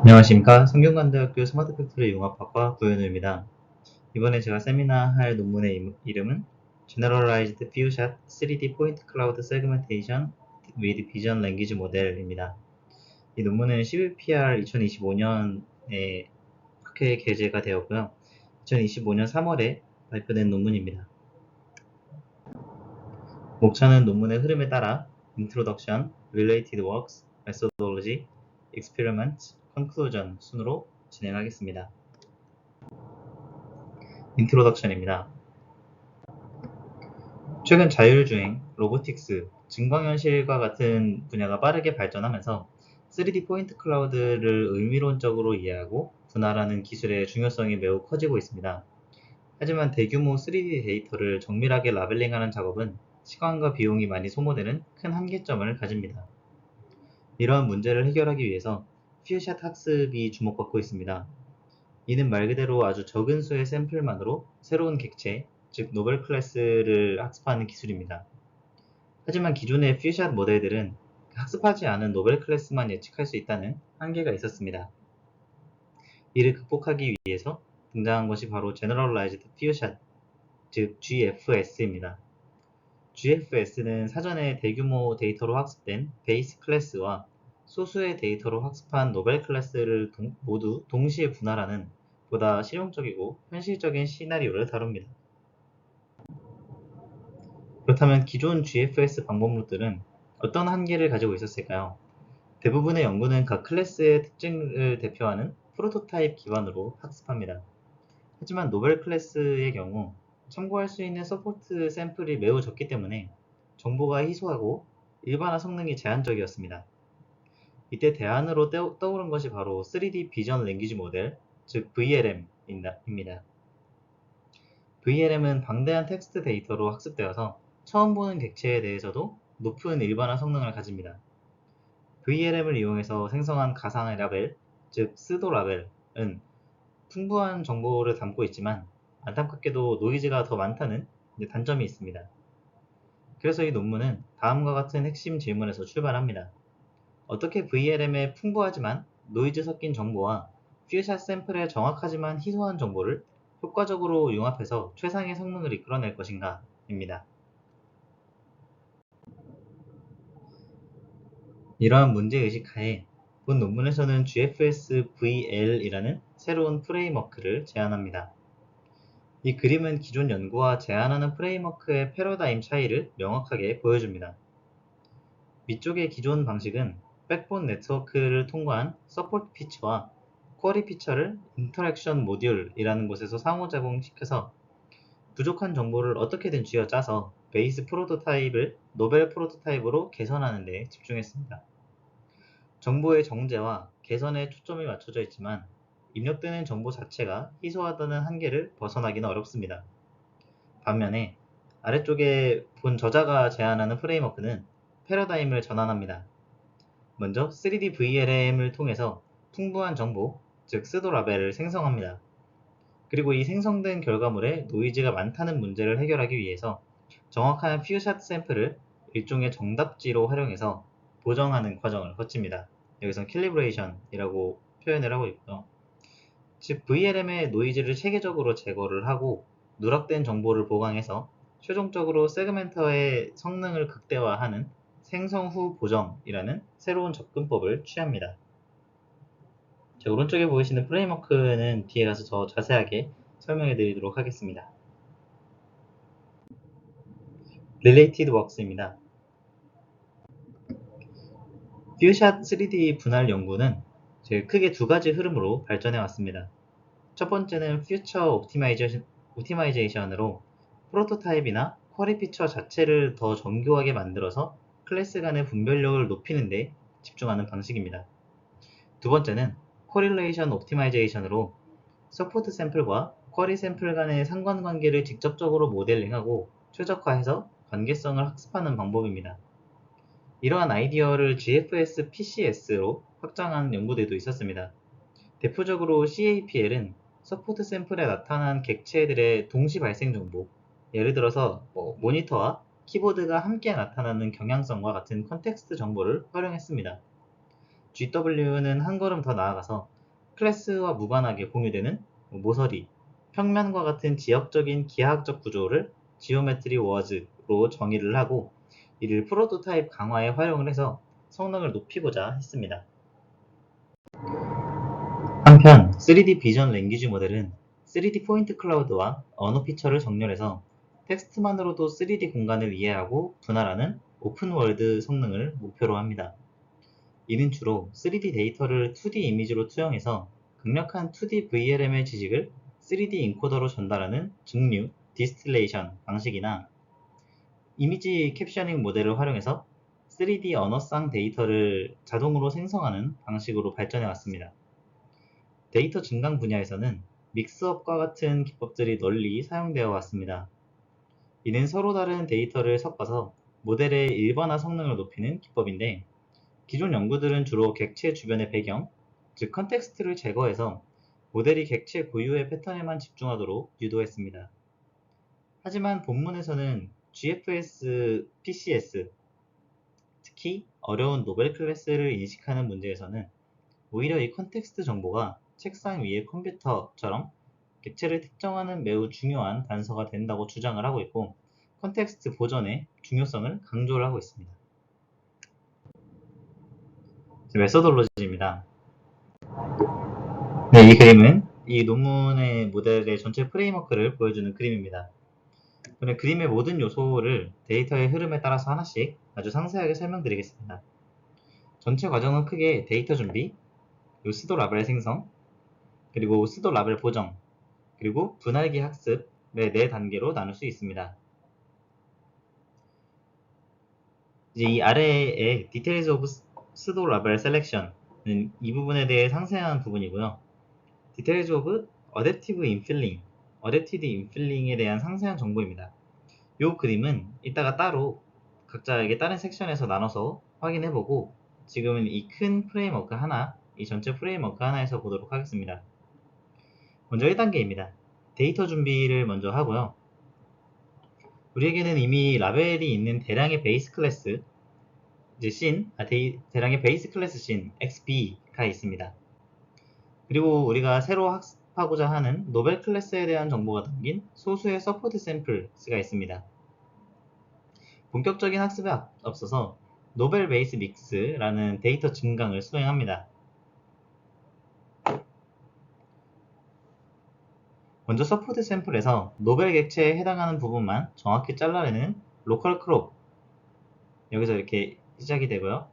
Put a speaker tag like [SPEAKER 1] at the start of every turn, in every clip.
[SPEAKER 1] 안녕하십니까. 성균관대학교 스마트 팩토리 융합학과 구현우입니다. 이번에 제가 세미나 할 논문의 이름은 Generalized Few-Shot 3D Point Cloud Segmentation with Vision Language Model입니다. 이 논문은 CVPR 2025년에 학회에 게재가 되었고요. 2025년 3월에 발표된 논문입니다. 목차는 논문의 흐름에 따라 Introduction, Related Works, Methodology, Experiments, Conclusion 순으로 진행하겠습니다. 인트로덕션입니다. 최근 자율주행, 로보틱스, 증강현실과 같은 분야가 빠르게 발전하면서 3D 포인트 클라우드를 의미론적으로 이해하고 분할하는 기술의 중요성이 매우 커지고 있습니다. 하지만 대규모 3D 데이터를 정밀하게 라벨링하는 작업은 시간과 비용이 많이 소모되는 큰 한계점을 가집니다. 이러한 문제를 해결하기 위해서 퓨샷 학습이 주목받고 있습니다. 이는 말 그대로 아주 적은 수의 샘플만으로 새로운 객체, 즉 노벨 클래스를 학습하는 기술입니다. 하지만 기존의 퓨샷 모델들은 학습하지 않은 노벨 클래스만 예측할 수 있다는 한계가 있었습니다. 이를 극복하기 위해서 등장한 것이 바로 Generalized Few-Shot, 즉 GFS입니다. GFS는 사전에 대규모 데이터로 학습된 베이스 클래스와 소수의 데이터로 학습한 노벨 클래스를 모두 동시에 분할하는 보다 실용적이고 현실적인 시나리오를 다룹니다. 그렇다면 기존 GFS 방법론들은 어떤 한계를 가지고 있었을까요? 대부분의 연구는 각 클래스의 특징을 대표하는 프로토타입 기반으로 학습합니다. 하지만 노벨 클래스의 경우 참고할 수 있는 서포트 샘플이 매우 적기 때문에 정보가 희소하고 일반화 성능이 제한적이었습니다. 이때 대안으로 떠오른 것이 바로 3D 비전 랭귀지 모델, 즉 VLM입니다. VLM은 방대한 텍스트 데이터로 학습되어서 처음 보는 객체에 대해서도 높은 일반화 성능을 가집니다. VLM을 이용해서 생성한 가상의 라벨, 즉 스도 라벨은 풍부한 정보를 담고 있지만 안타깝게도 노이즈가 더 많다는 단점이 있습니다. 그래서 이 논문은 다음과 같은 핵심 질문에서 출발합니다. 어떻게 VLM의 풍부하지만 노이즈 섞인 정보와 퓨샷 샘플의 정확하지만 희소한 정보를 효과적으로 융합해서 최상의 성능을 이끌어낼 것인가? 입니다. 이러한 문제의식 하에 본 논문에서는 GFS-VL이라는 새로운 프레임워크를 제안합니다. 이 그림은 기존 연구와 제안하는 프레임워크의 패러다임 차이를 명확하게 보여줍니다. 위쪽의 기존 방식은 백본 네트워크를 통과한 서포트 피처와 쿼리 피처를 인터랙션 모듈이라는 곳에서 상호작용시켜서 부족한 정보를 어떻게든 쥐어짜서 베이스 프로토타입을 노벨 프로토타입으로 개선하는 데 집중했습니다. 정보의 정제와 개선에 초점이 맞춰져 있지만 입력되는 정보 자체가 희소하다는 한계를 벗어나기는 어렵습니다. 반면에 아래쪽에 본 저자가 제안하는 프레임워크는 패러다임을 전환합니다. 먼저 3D VLM을 통해서 풍부한 정보, 즉 스도 라벨을 생성합니다. 그리고 이 생성된 결과물에 노이즈가 많다는 문제를 해결하기 위해서 정확한 퓨샷 샘플을 일종의 정답지로 활용해서 보정하는 과정을 거칩니다. 여기선 캘리브레이션이라고 표현을 하고 있고요. 즉 VLM의 노이즈를 체계적으로 제거를 하고 누락된 정보를 보강해서 최종적으로 세그멘터의 성능을 극대화하는 생성 후 보정이라는 새로운 접근법을 취합니다. 자, 오른쪽에 보이시는 프레임워크는 뒤에 가서 더 자세하게 설명해 드리도록 하겠습니다. Related Works입니다. 퓨샷 3D 분할 연구는 크게 두 가지 흐름으로 발전해 왔습니다. 첫 번째는 퓨처 옵티마이제이션으로 프로토타입이나 쿼리 피처 자체를 더 정교하게 만들어서 클래스 간의 분별력을 높이는 데 집중하는 방식입니다. 두 번째는 코릴레이션 옵티마이제이션으로 서포트 샘플과 쿼리 샘플 간의 상관관계를 직접적으로 모델링하고 최적화해서 관계성을 학습하는 방법입니다. 이러한 아이디어를 GFS PCS로 확장한 연구들도 있었습니다. 대표적으로 CAPL은 서포트 샘플에 나타난 객체들의 동시 발생 정보, 예를 들어서 모니터와 키보드가 함께 나타나는 경향성과 같은 컨텍스트 정보를 활용했습니다. GW는 한 걸음 더 나아가서 클래스와 무관하게 공유되는 모서리, 평면과 같은 지역적인 기하학적 구조를 지오메트리 워즈로 정의를 하고 이를 프로토타입 강화에 활용을 해서 성능을 높이고자 했습니다. 한편 3D 비전 랭귀지 모델은 3D 포인트 클라우드와 언어 피처를 정렬해서 텍스트만으로도 3D 공간을 이해하고 분할하는 오픈월드 성능을 목표로 합니다. 이는 주로 3D 데이터를 2D 이미지로 투영해서 강력한 2D VLM의 지식을 3D 인코더로 전달하는 증류, 디스틸레이션 방식이나 이미지 캡셔닝 모델을 활용해서 3D 언어상 데이터를 자동으로 생성하는 방식으로 발전해 왔습니다. 데이터 증강 분야에서는 믹스업과 같은 기법들이 널리 사용되어 왔습니다. 이는 서로 다른 데이터를 섞어서 모델의 일반화 성능을 높이는 기법인데 기존 연구들은 주로 객체 주변의 배경, 즉 컨텍스트를 제거해서 모델이 객체 고유의 패턴에만 집중하도록 유도했습니다. 하지만 본문에서는 GFS, PCS, 특히 어려운 노벨 클래스를 인식하는 문제에서는 오히려 이 컨텍스트 정보가 책상 위의 컴퓨터처럼 객체를 특정하는 매우 중요한 단서가 된다고 주장을 하고 있고 컨텍스트 보전의 중요성을 강조를 하고 있습니다. 메소돌로지입니다. 네, 이 그림은 이 논문의 모델의 전체 프레임워크를 보여주는 그림입니다. 그림의 모든 요소를 데이터의 흐름에 따라서 하나씩 아주 상세하게 설명드리겠습니다. 전체 과정은 크게 데이터 준비, 그리고 수도 라벨 생성, 그리고 수도 라벨 보정, 그리고 분할기 학습의 4단계로 나눌 수 있습니다. 이제 이 아래의 Details of 수도 라벨 Selection은 이 부분에 대해 상세한 부분이고요. Details of Adaptive Infilling, Adapted Infilling에 대한 상세한 정보입니다. 이 그림은 이따가 따로 각자에게 다른 섹션에서 나눠서 확인해보고 지금은 이 큰 프레임워크 하나, 이 전체 프레임워크 하나에서 보도록 하겠습니다. 먼저 1단계입니다. 데이터 준비를 먼저 하고요. 우리에게는 이미 라벨이 있는 대량의 베이스 클래스, 이제 대량의 베이스 클래스 씬, XB가 있습니다. 그리고 우리가 새로 학습하고자 하는 노벨 클래스에 대한 정보가 담긴 소수의 서포트 샘플스가 있습니다. 본격적인 학습에 앞서서 노벨 베이스 믹스라는 데이터 증강을 수행합니다. 먼저 서포트 샘플에서 노벨 객체에 해당하는 부분만 정확히 잘라내는 로컬 크롭, 여기서 이렇게 시작이 되고요.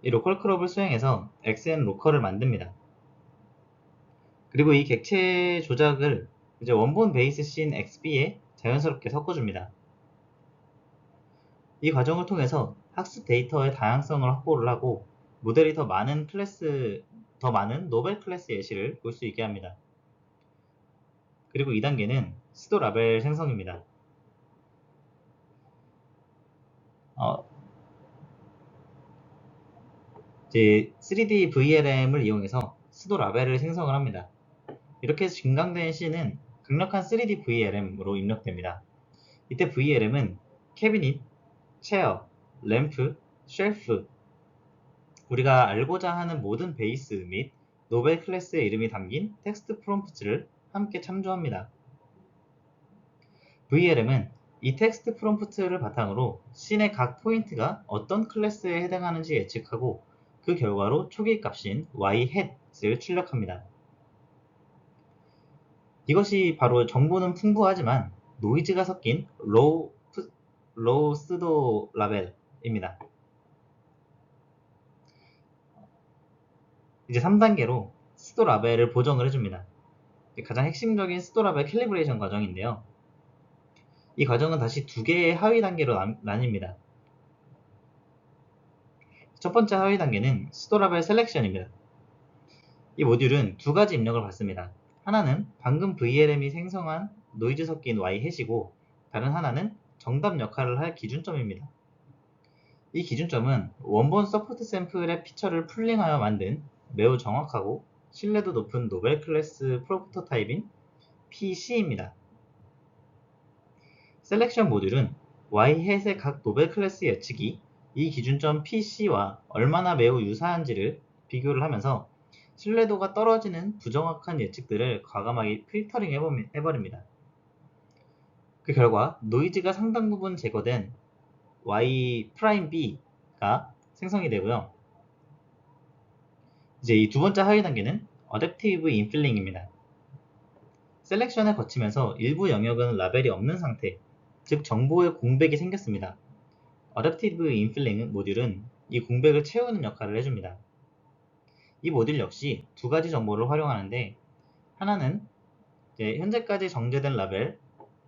[SPEAKER 1] 이 로컬 크롭을 수행해서 XN 로컬을 만듭니다. 그리고 이 객체 조작을 이제 원본 베이스 씬 XB에 자연스럽게 섞어줍니다. 이 과정을 통해서 학습 데이터의 다양성을 확보를 하고 모델이 더 많은 노벨 클래스 예시를 볼 수 있게 합니다. 그리고 2단계는 수도 라벨 생성입니다. 이제 3D VLM을 이용해서 수도 라벨을 생성을 합니다. 이렇게 해서 증강된 씬은 강력한 3D VLM으로 입력됩니다. 이때 VLM은 캐비닛, 체어, 램프, 쉘프, 우리가 알고자 하는 모든 베이스 및 노벨 클래스의 이름이 담긴 텍스트 프롬프트를 함께 참조합니다. VLM은 이 텍스트 프롬프트를 바탕으로 씬의 각 포인트가 어떤 클래스에 해당하는지 예측하고 그 결과로 초기 값인 y-을 출력합니다. 이것이 바로 정보는 풍부하지만 노이즈가 섞인 로우 스도 라벨입니다. 이제 3단계로 수도 라벨을 보정을 해줍니다. 가장 핵심적인 수도 라벨 캘리브레이션 과정인데요. 이 과정은 다시 2개의 하위 단계로 나뉩니다. 첫 번째 하위 단계는 수도 라벨 셀렉션입니다. 이 모듈은 2가지 입력을 받습니다. 하나는 방금 VLM이 생성한 노이즈 섞인 y-이고 다른 하나는 정답 역할을 할 기준점입니다. 이 기준점은 원본 서포트 샘플의 피처를 풀링하여 만든 매우 정확하고 신뢰도 높은 노벨 클래스 프로토타입인 PC입니다. 셀렉션 모듈은 y-의 각 노벨 클래스 예측이 이 기준점 PC와 얼마나 매우 유사한지를 비교를 하면서 신뢰도가 떨어지는 부정확한 예측들을 과감하게 필터링 해버립니다. 그 결과 노이즈가 상당 부분 제거된 Y'B가 생성이 되고요. 이제 이 두 번째 하위 단계는 어댑티브 인필링입니다. 셀렉션을 거치면서 일부 영역은 라벨이 없는 상태, 즉 정보의 공백이 생겼습니다. 어댑티브 인필링 모듈은 이 공백을 채우는 역할을 해줍니다. 이 모듈 역시 두 가지 정보를 활용하는데, 하나는 현재까지 정제된 라벨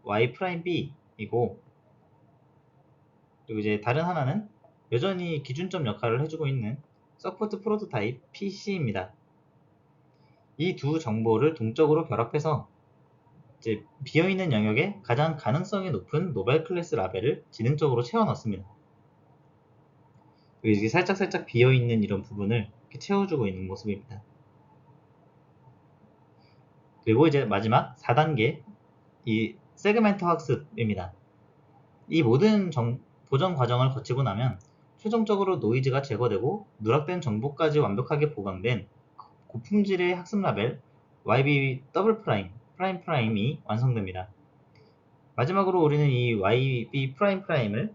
[SPEAKER 1] Y'B이고, 그리고 이제 다른 하나는 여전히 기준점 역할을 해주고 있는 서포트 프로토타입 PC입니다. 이 두 정보를 동적으로 결합해서 이제 비어있는 영역에 가장 가능성이 높은 노벨 클래스 라벨을 지능적으로 채워 넣습니다. 이렇게 살짝 비어있는 이런 부분을 이렇게 채워주고 있는 모습입니다. 그리고 이제 마지막 4단계 이 세그멘트 학습입니다. 이 모든 보정 과정을 거치고 나면 최종적으로 노이즈가 제거되고 누락된 정보까지 완벽하게 보강된 고품질의 학습 라벨 YB 더블 프라임이 완성됩니다. 마지막으로 우리는 이 YB 프라임을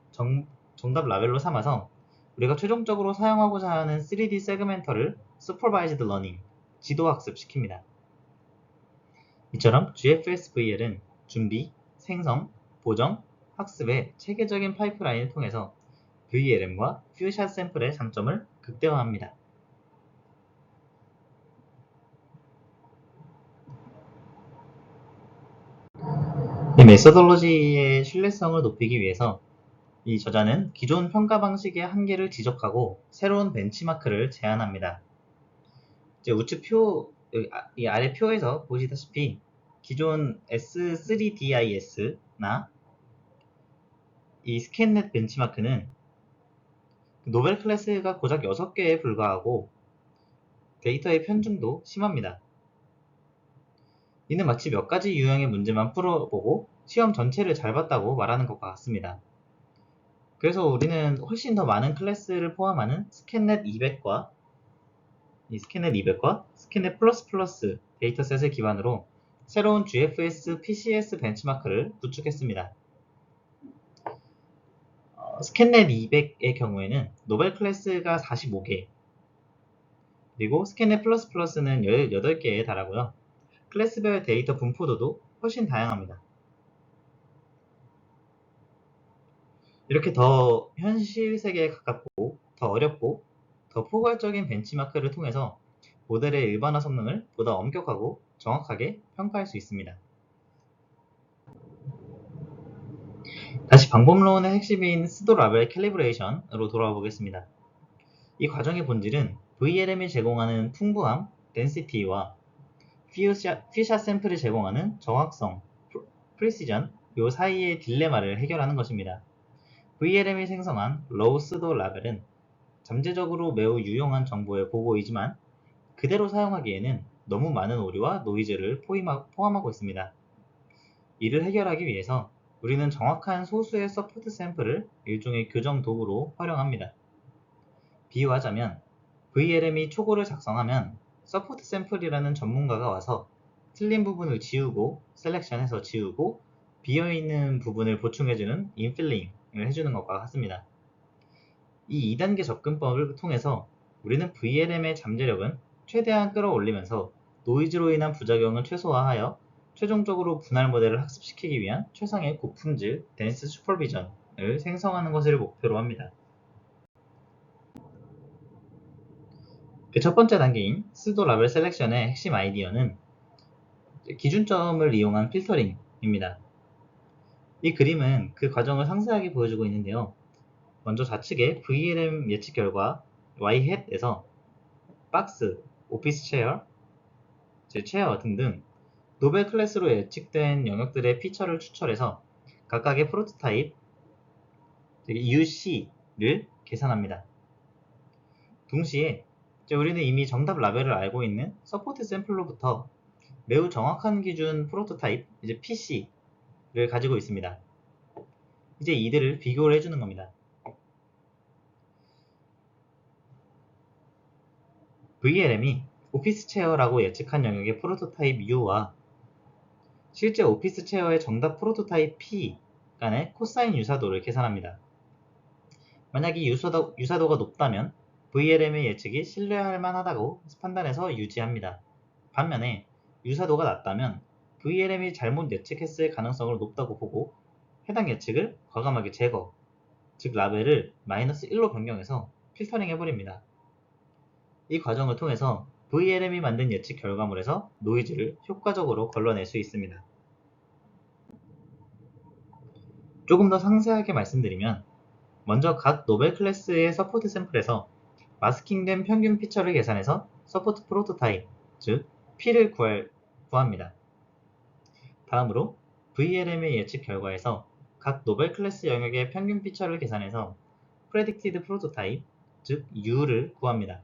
[SPEAKER 1] 정답 라벨로 삼아서 우리가 최종적으로 사용하고자 하는 3D 세그멘터를 Supervised Learning, 지도학습 시킵니다. 이처럼 GFS-VL은 준비, 생성, 보정, 학습의 체계적인 파이프라인을 통해서 VLM과 퓨샷 샘플의 장점을 극대화합니다. 이 메소돌로지의 신뢰성을 높이기 위해서 이 저자는 기존 평가 방식의 한계를 지적하고 새로운 벤치마크를 제안합니다. 이제 우측 이 아래 표에서 보시다시피 기존 S3DIS나 이 스캔넷 벤치마크는 노벨 클래스가 고작 6개에 불과하고 데이터의 편중도 심합니다. 이는 마치 몇 가지 유형의 문제만 풀어보고 시험 전체를 잘 봤다고 말하는 것과 같습니다. 그래서 우리는 훨씬 더 많은 클래스를 포함하는 스캔넷 200과 스캔넷 플러스 데이터셋을 기반으로 새로운 GFS PCS 벤치마크를 구축했습니다. 스캔넷 200의 경우에는 노벨 클래스가 45개, 그리고 스캔넷 플러스는 18개에 달하고요. 클래스별 데이터 분포도도 훨씬 다양합니다. 이렇게 더 현실 세계에 가깝고 더 어렵고 더 포괄적인 벤치마크를 통해서 모델의 일반화 성능을 보다 엄격하고 정확하게 평가할 수 있습니다. 다시 방법론의 핵심인 스도 라벨 캘리브레이션으로 돌아와 보겠습니다. 이 과정의 본질은 VLM이 제공하는 풍부함, 덴시티와 퓨샷 샘플이 제공하는 정확성, 프리시전, 요 사이의 딜레마를 해결하는 것입니다. VLM이 생성한 로우 스도 라벨은 잠재적으로 매우 유용한 정보의 보고이지만 그대로 사용하기에는 너무 많은 오류와 노이즈를 포함하고 있습니다. 이를 해결하기 위해서 우리는 정확한 소수의 서포트 샘플을 일종의 교정 도구로 활용합니다. 비유하자면 VLM이 초고를 작성하면 서포트 샘플이라는 전문가가 와서 틀린 부분을 지우고 셀렉션해서 지우고 비어있는 부분을 보충해주는 인필링을 해주는 것과 같습니다. 이 2단계 접근법을 통해서 우리는 VLM의 잠재력은 최대한 끌어올리면서 노이즈로 인한 부작용을 최소화하여 최종적으로 분할 모델을 학습시키기 위한 최상의 고품질 덴스 슈퍼비전을 생성하는 것을 목표로 합니다. 그 첫 번째 단계인 스도 라벨 셀렉션의 핵심 아이디어는 기준점을 이용한 필터링입니다. 이 그림은 그 과정을 상세하게 보여주고 있는데요. 먼저 좌측에 VLM 예측 결과 Y-hat에서 박스, 오피스 체어 등등 노벨 클래스로 예측된 영역들의 피처를 추출해서 각각의 프로토타입 UC를 계산합니다. 동시에 우리는 이미 정답 라벨을 알고 있는 서포트 샘플로부터 매우 정확한 기준 프로토타입 PC를 가지고 있습니다. 이제 이들을 비교를 해주는 겁니다. VLM이 오피스 체어라고 예측한 영역의 프로토타입 U와 실제 오피스 체어의 정답 프로토타입 P 간의 코사인 유사도를 계산합니다. 만약 이 유사도가 높다면 VLM의 예측이 신뢰할 만하다고 판단해서 유지합니다. 반면에 유사도가 낮다면 VLM이 잘못 예측했을 가능성을 높다고 보고 해당 예측을 과감하게 제거, 즉 라벨을 -1로 변경해서 필터링해버립니다. 이 과정을 통해서 VLM이 만든 예측 결과물에서 노이즈를 효과적으로 걸러낼 수 있습니다. 조금 더 상세하게 말씀드리면 먼저 각 노벨 클래스의 서포트 샘플에서 마스킹된 평균 피처를 계산해서 서포트 프로토타입, 즉 P를 구합니다. 다음으로 VLM의 예측 결과에서 각 노벨 클래스 영역의 평균 피처를 계산해서 Predicted Prototype, 즉 U를 구합니다.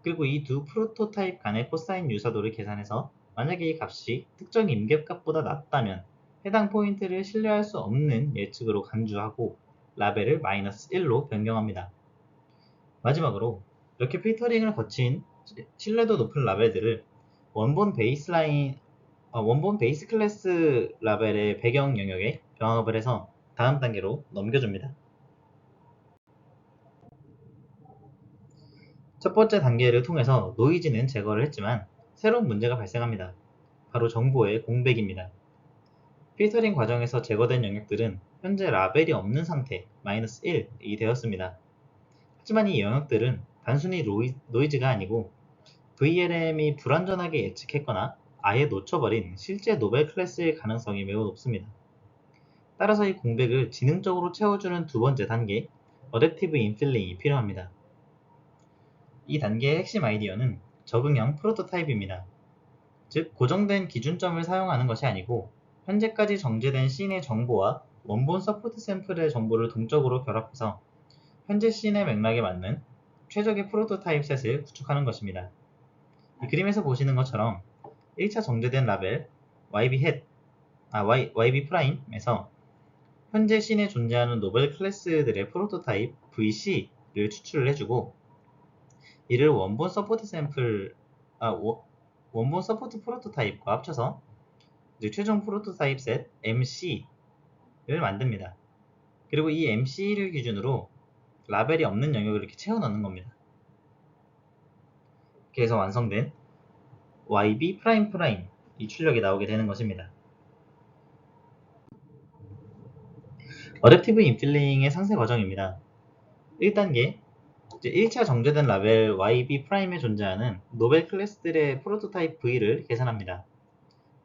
[SPEAKER 1] 그리고 이 두 프로토타입 간의 코사인 유사도를 계산해서 만약에 이 값이 특정 임계값보다 낮다면 해당 포인트를 신뢰할 수 없는 예측으로 간주하고 라벨을 -1로 변경합니다. 마지막으로 이렇게 필터링을 거친 신뢰도 높은 라벨들을 원본 베이스 클래스 라벨의 배경 영역에 병합을 해서 다음 단계로 넘겨줍니다. 첫 번째 단계를 통해서 노이즈는 제거를 했지만 새로운 문제가 발생합니다. 바로 정보의 공백입니다. 필터링 과정에서 제거된 영역들은 현재 라벨이 없는 상태 -1이 되었습니다. 하지만 이 영역들은 단순히 노이즈가 아니고 VLM이 불완전하게 예측했거나 아예 놓쳐버린 실제 노벨 클래스의 가능성이 매우 높습니다. 따라서 이 공백을 지능적으로 채워주는 두 번째 단계, 어댑티브 인필링이 필요합니다. 이 단계의 핵심 아이디어는 적응형 프로토타입입니다. 즉, 고정된 기준점을 사용하는 것이 아니고 현재까지 정제된 씬의 정보와 원본 서포트 샘플의 정보를 동적으로 결합해서 현재 씬의 맥락에 맞는 최적의 프로토타입 셋을 구축하는 것입니다. 이 그림에서 보시는 것처럼 1차 정제된 라벨 YB 프라임에서 현재 씬에 존재하는 노벨 클래스들의 프로토타입 VC를 추출을 해주고 이를 원본 서포트 프로토타입과 합쳐서 최종 프로토타입 셋 MC를 만듭니다. 그리고 이 MC를 기준으로 라벨이 없는 영역을 이렇게 채워 넣는 겁니다. 이렇게 해서 완성된 YB 이 출력이 나오게 되는 것입니다. 어댑티브 인필링의 상세 과정입니다. 1단계 1차 정제된 라벨 YB'에 존재하는 노벨 클래스들의 프로토타입 V를 계산합니다.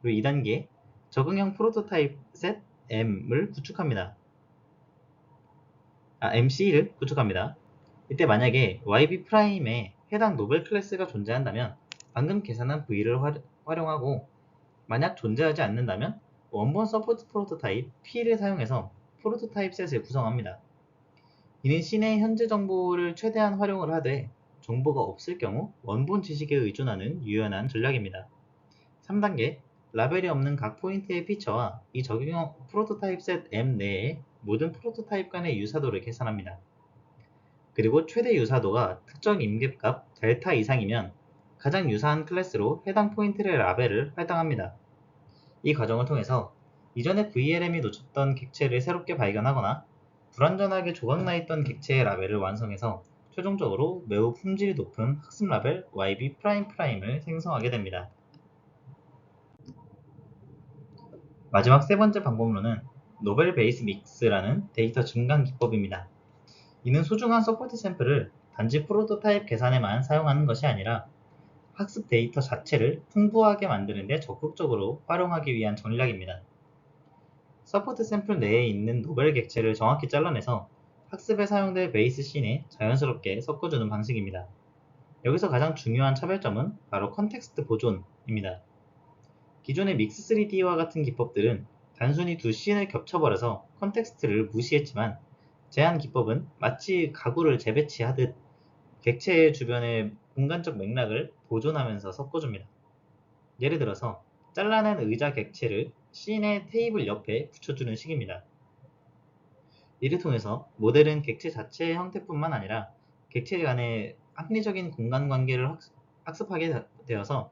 [SPEAKER 1] 그리고 2단계 적응형 프로토타입 셋 MC를 구축합니다. 이때 만약에 YB'에 해당 노벨 클래스가 존재한다면 방금 계산한 V를 활용하고 만약 존재하지 않는다면 원본 서포트 프로토타입 P를 사용해서 프로토타입 셋을 구성합니다. 이는 씬의 현재 정보를 최대한 활용을 하되 정보가 없을 경우 원본 지식에 의존하는 유연한 전략입니다. 3단계 라벨이 없는 각 포인트의 피처와 이 적용형 프로토타입 셋 M 내의 모든 프로토타입 간의 유사도를 계산합니다. 그리고 최대 유사도가 특정 임계값 델타 이상이면 가장 유사한 클래스로 해당 포인트의 라벨을 할당합니다. 이 과정을 통해서 이전에 VLM이 놓쳤던 객체를 새롭게 발견하거나 불완전하게 조각나 있던 객체의 라벨을 완성해서 최종적으로 매우 품질이 높은 학습 라벨 YB''을 생성하게 됩니다. 마지막 세 번째 방법론은 노벨 베이스 믹스라는 데이터 증강 기법입니다. 이는 소중한 서포트 샘플을 단지 프로토타입 계산에만 사용하는 것이 아니라 학습 데이터 자체를 풍부하게 만드는 데 적극적으로 활용하기 위한 전략입니다. 서포트 샘플 내에 있는 노벨 객체를 정확히 잘라내서 학습에 사용될 베이스 씬에 자연스럽게 섞어주는 방식입니다. 여기서 가장 중요한 차별점은 바로 컨텍스트 보존입니다. 기존의 믹스3D와 같은 기법들은 단순히 두 씬을 겹쳐버려서 컨텍스트를 무시했지만 제한 기법은 마치 가구를 재배치하듯 객체의 주변의 공간적 맥락을 보존하면서 섞어줍니다. 예를 들어서 잘라낸 의자 객체를 씬의 테이블 옆에 붙여주는 식입니다. 이를 통해서 모델은 객체 자체의 형태뿐만 아니라 객체 간의 합리적인 공간 관계를 학습하게 되어서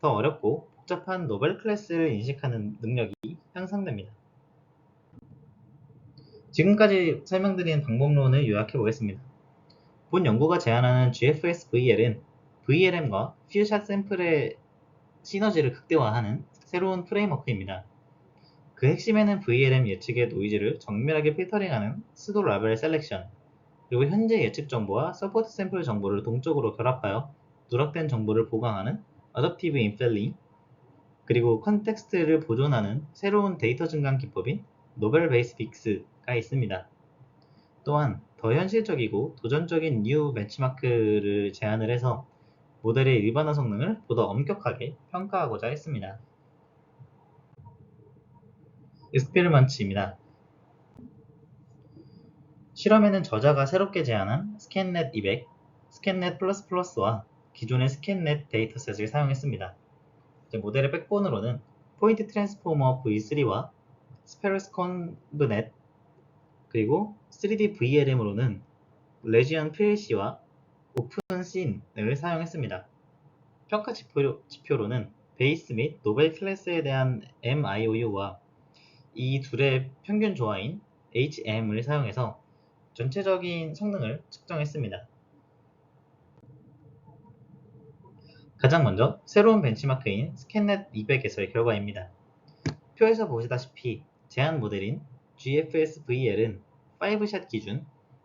[SPEAKER 1] 더 어렵고 복잡한 노벨 클래스를 인식하는 능력이 향상됩니다. 지금까지 설명드린 방법론을 요약해 보겠습니다. 본 연구가 제안하는 GFS-VL은 VLM과 퓨샷 샘플의 시너지를 극대화하는 새로운 프레임워크입니다. 그 핵심에는 VLM 예측의 노이즈를 정밀하게 필터링하는 수도 라벨 셀렉션, 그리고 현재 예측 정보와 서포트 샘플 정보를 동적으로 결합하여 누락된 정보를 보강하는 어댑티브 인펠링, 그리고 컨텍스트를 보존하는 새로운 데이터 증강 기법인 노벨 베이스 빅스가 있습니다. 또한 더 현실적이고 도전적인 뉴 벤치마크를 제안을 해서 모델의 일반화 성능을 보다 엄격하게 평가하고자 했습니다. 익스페리먼트입니다. 실험에는 저자가 새롭게 제안한 스캔넷 200, 스캔넷 플러스와 기존의 스캔넷 데이터셋을 사용했습니다. 모델의 백본으로는 포인트 트랜스포머 V3와 스페러스 컨브넷, 그리고 3D VLM으로는 레지언 PLC와 오픈씬을 사용했습니다. 평가 지표로는 베이스 및 노벨 클래스에 대한 MIOU와 이 둘의 평균 조화인 HM을 사용해서 전체적인 성능을 측정했습니다. 가장 먼저 새로운 벤치마크인 스캔넷 200에서의 결과입니다. 표에서 보시다시피 제한 모델인 GFS-VL은 5샷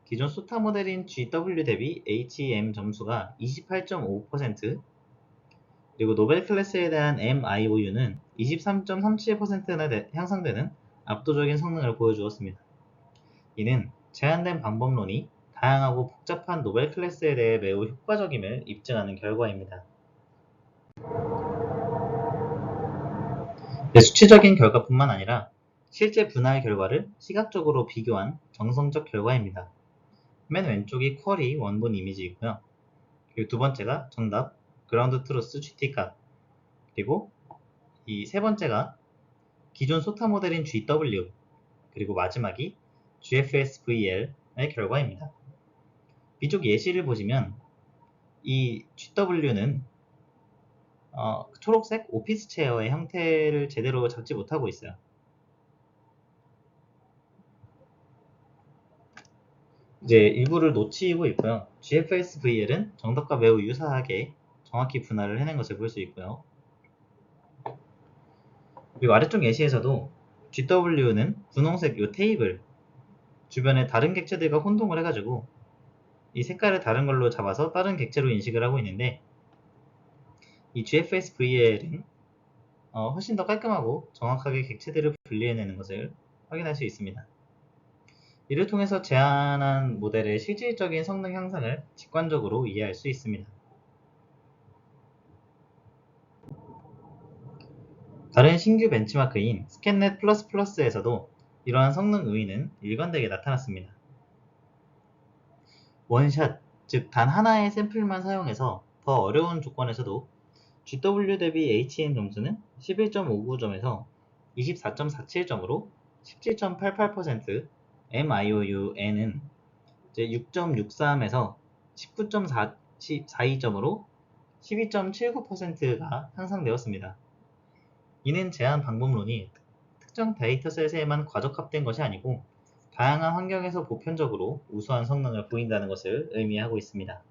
[SPEAKER 1] 기존 소타 모델인 GW 대비 HM 점수가 28.5%, 그리고 노벨 클래스에 대한 MIOU는 23.37%나 향상되는 압도적인 성능을 보여주었습니다. 이는 제한된 방법론이 다양하고 복잡한 노벨 클래스에 대해 매우 효과적임을 입증하는 결과입니다. 수치적인 결과뿐만 아니라 실제 분할 결과를 시각적으로 비교한 정성적 결과입니다. 맨 왼쪽이 쿼리 원본 이미지이고요. 그리고 두 번째가 정답 그라운드 트루스 GT값, 그리고 이 세 번째가 기존 소타 모델인 GW, 그리고 마지막이 GFS-VL의 결과입니다. 이쪽 예시를 보시면 이 GW는 초록색 오피스 체어의 형태를 제대로 잡지 못하고 있어요. 이제 일부를 놓치고 있고요. GFS-VL은 정답과 매우 유사하게 정확히 분할을 해낸 것을 볼 수 있고요. 그리고 아래쪽 예시에서도 GW는 분홍색 이 테이블 주변에 다른 객체들과 혼동을 해가지고 이 색깔을 다른 걸로 잡아서 다른 객체로 인식을 하고 있는데, 이 GFS-VL은 훨씬 더 깔끔하고 정확하게 객체들을 분리해내는 것을 확인할 수 있습니다. 이를 통해서 제안한 모델의 실질적인 성능 향상을 직관적으로 이해할 수 있습니다. 다른 신규 벤치마크인 스캔넷 플러스에서도 이러한 성능 우위는 일관되게 나타났습니다. 원샷, 즉 단 하나의 샘플만 사용해서 더 어려운 조건에서도 GW 대비 HM 점수는 11.59점에서 24.47점으로 17.88%, MIOUN은 6.63에서 19.42점으로 12.79%가 향상되었습니다. 이는 제한 방법론이 특정 데이터셋에만 과적합된 것이 아니고 다양한 환경에서 보편적으로 우수한 성능을 보인다는 것을 의미하고 있습니다.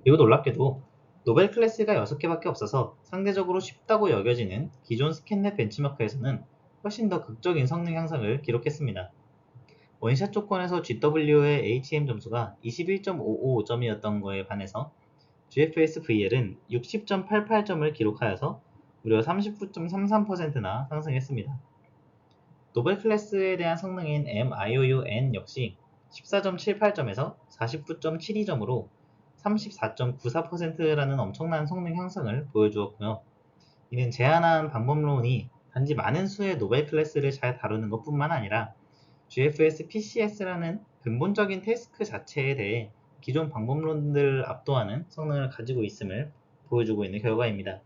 [SPEAKER 1] 그리고 놀랍게도 노벨 클래스가 6개밖에 없어서 상대적으로 쉽다고 여겨지는 기존 스캔넷 벤치마크에서는 훨씬 더 극적인 성능 향상을 기록했습니다. 원샷 조건에서 GW의 HM 점수가 21.55점이었던 거에 반해서 GFS-VL은 60.88점을 기록하여서 무려 39.33%나 상승했습니다. 노벨 클래스에 대한 성능인 MIOUN 역시 14.78점에서 49.72점으로 34.94%라는 엄청난 성능 향상을 보여주었고요. 이는 제안한 방법론이 단지 많은 수의 노벨 클래스를 잘 다루는 것뿐만 아니라 GFS PCS라는 근본적인 태스크 자체에 대해 기존 방법론들을 압도하는 성능을 가지고 있음을 보여주고 있는 결과입니다.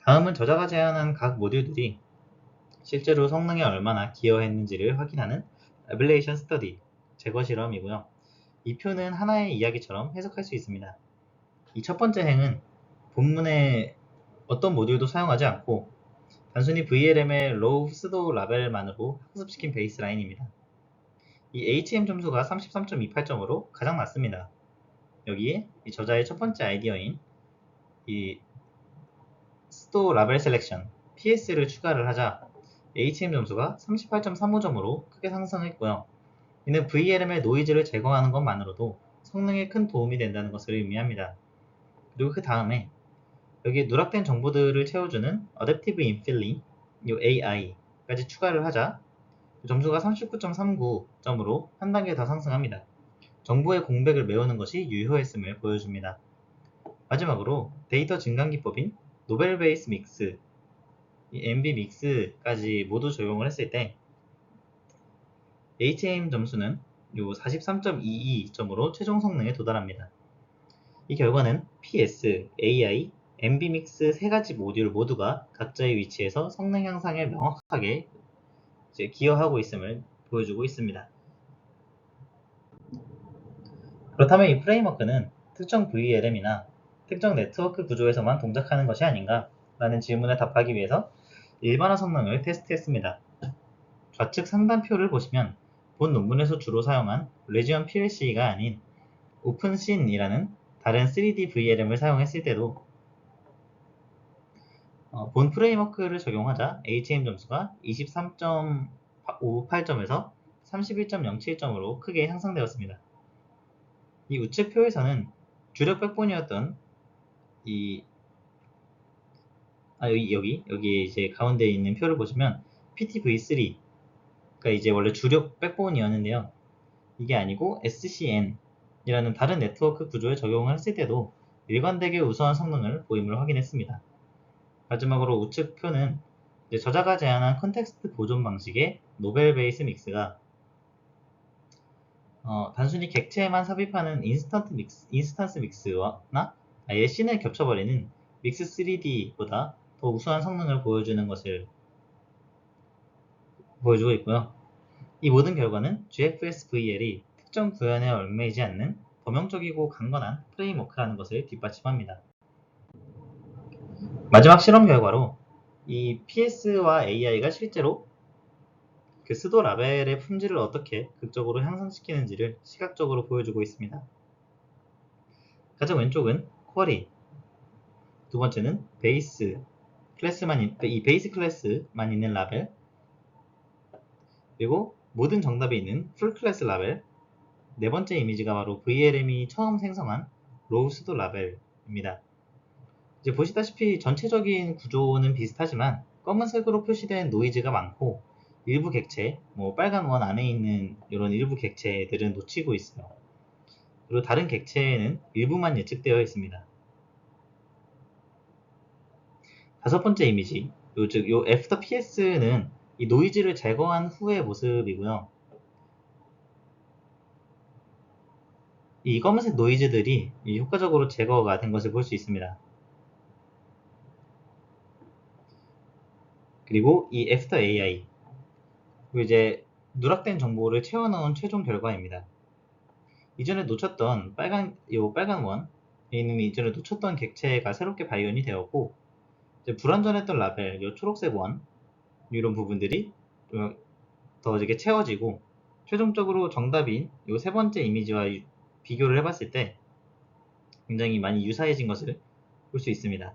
[SPEAKER 1] 다음은 저자가 제안한 각 모듈들이 실제로 성능에 얼마나 기여했는지를 확인하는 Ablation Study, 제거 실험이고요. 이 표는 하나의 이야기처럼 해석할 수 있습니다. 이 첫 번째 행은 본문의 어떤 모듈도 사용하지 않고 단순히 VLM의 로우 수도 라벨만으로 학습시킨 베이스라인입니다. 이 HM 점수가 33.28점으로 가장 낮습니다. 여기에 이 저자의 첫 번째 아이디어인 이 수도 라벨 셀렉션 PS를 추가를 하자 HM 점수가 38.35점으로 크게 상승했고요. 이는 VLM의 노이즈를 제거하는 것만으로도 성능에 큰 도움이 된다는 것을 의미합니다. 그리고 그 다음에 여기에 누락된 정보들을 채워주는 Adaptive Infilling, AI까지 추가를 하자 점수가 39.39점으로 한 단계 더 상승합니다. 정보의 공백을 메우는 것이 유효했음을 보여줍니다. 마지막으로 데이터 증강 기법인 노벨 베이스 믹스, MB 믹스까지 모두 적용을 했을 때 HAM 점수는 43.22점으로 최종 성능에 도달합니다. 이 결과는 PS, AI, MB 믹스 세 가지 모듈 모두가 각자의 위치에서 성능 향상에 명확하게 기여하고 있음을 보여주고 있습니다. 그렇다면 이 프레임워크는 특정 VLM이나 특정 네트워크 구조에서만 동작하는 것이 아닌가? 라는 질문에 답하기 위해서 일반화 성능을 테스트했습니다. 좌측 상단표를 보시면 본 논문에서 주로 사용한 레지언 PLC가 아닌 오픈씬이라는 다른 3D VLM을 사용했을 때도 본 프레임워크를 적용하자 HM 점수가 23.58점에서 31.07점으로 크게 향상되었습니다. 이 우측 표에서는 주력 백본이었던 여기 이제 가운데 있는 표를 보시면 PTV3가 이제 원래 주력 백본이었는데요. 이게 아니고 SCN이라는 다른 네트워크 구조에 적용을 했을 때도 일관되게 우수한 성능을 보임을 확인했습니다. 마지막으로 우측 표는 저자가 제안한 컨텍스트 보존 방식의 노벨 베이스 믹스가 단순히 객체에만 삽입하는 인스턴스 믹스나 아예 씬을 겹쳐버리는 믹스 3D보다 더 우수한 성능을 보여주는 것을 보여주고 있고요. 이 모든 결과는 GFS VL이 특정 구현에 얽매이지 않는 범용적이고 강건한 프레임워크라는 것을 뒷받침합니다. 마지막 실험 결과로 이 PS와 AI가 실제로 그 수도 라벨의 품질을 어떻게 극적으로 향상시키는지를 시각적으로 보여주고 있습니다. 가장 왼쪽은 쿼리, 두 번째는 베이스 클래스만 있는 라벨, 그리고 모든 정답이 있는 풀 클래스 라벨, 네 번째 이미지가 바로 VLM이 처음 생성한 로우 수도 라벨입니다. 이제 보시다시피 전체적인 구조는 비슷하지만 검은색으로 표시된 노이즈가 많고 일부 객체, 빨간 원 안에 있는 이런 일부 객체들은 놓치고 있어요. 그리고 다른 객체에는 일부만 예측되어 있습니다. 다섯 번째 이미지, 즉 After PS는 이 노이즈를 제거한 후의 모습이고요. 이 검은색 노이즈들이 효과적으로 제거가 된 것을 볼 수 있습니다. 그리고 이 After AI, 그리고 이제 누락된 정보를 채워넣은 최종 결과입니다. 이전에 놓쳤던 빨간 원에 있는 이전에 놓쳤던 객체가 새롭게 발견이 되었고, 이제 불완전했던 라벨, 이 초록색 원 이런 부분들이 더 이렇게 채워지고 최종적으로 정답인 이 세 번째 이미지와 비교를 해봤을 때 굉장히 많이 유사해진 것을 볼 수 있습니다.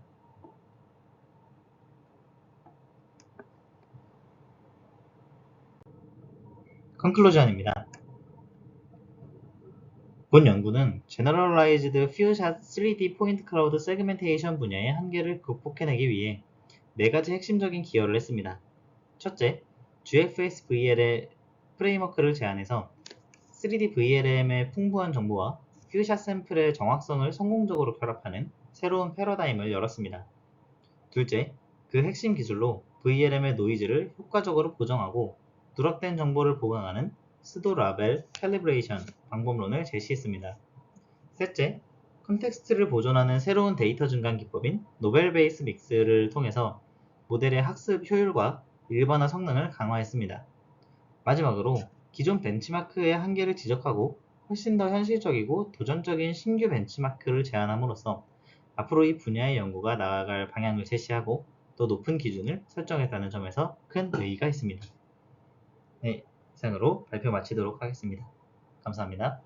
[SPEAKER 1] 컨클루전입니다. 본 연구는 Generalized Few-Shot 3D Point Cloud Segmentation 분야의 한계를 극복해내기 위해 네 가지 핵심적인 기여를 했습니다. 첫째, GFS VL의 프레임워크를 제안해서 3D VLM의 풍부한 정보와 퓨샷 샘플의 정확성을 성공적으로 결합하는 새로운 패러다임을 열었습니다. 둘째, 그 핵심 기술로 VLM의 노이즈를 효과적으로 보정하고 누락된 정보를 보강하는 수도 라벨 캘리브레이션 방법론을 제시했습니다. 셋째, 컨텍스트를 보존하는 새로운 데이터 증강 기법인 노벨 베이스 믹스를 통해서 모델의 학습 효율과 일반화 성능을 강화했습니다. 마지막으로 기존 벤치마크의 한계를 지적하고 훨씬 더 현실적이고 도전적인 신규 벤치마크를 제안함으로써 앞으로 이 분야의 연구가 나아갈 방향을 제시하고 더 높은 기준을 설정했다는 점에서 큰 의의가 있습니다. 네, 이상으로 발표 마치도록 하겠습니다. 감사합니다.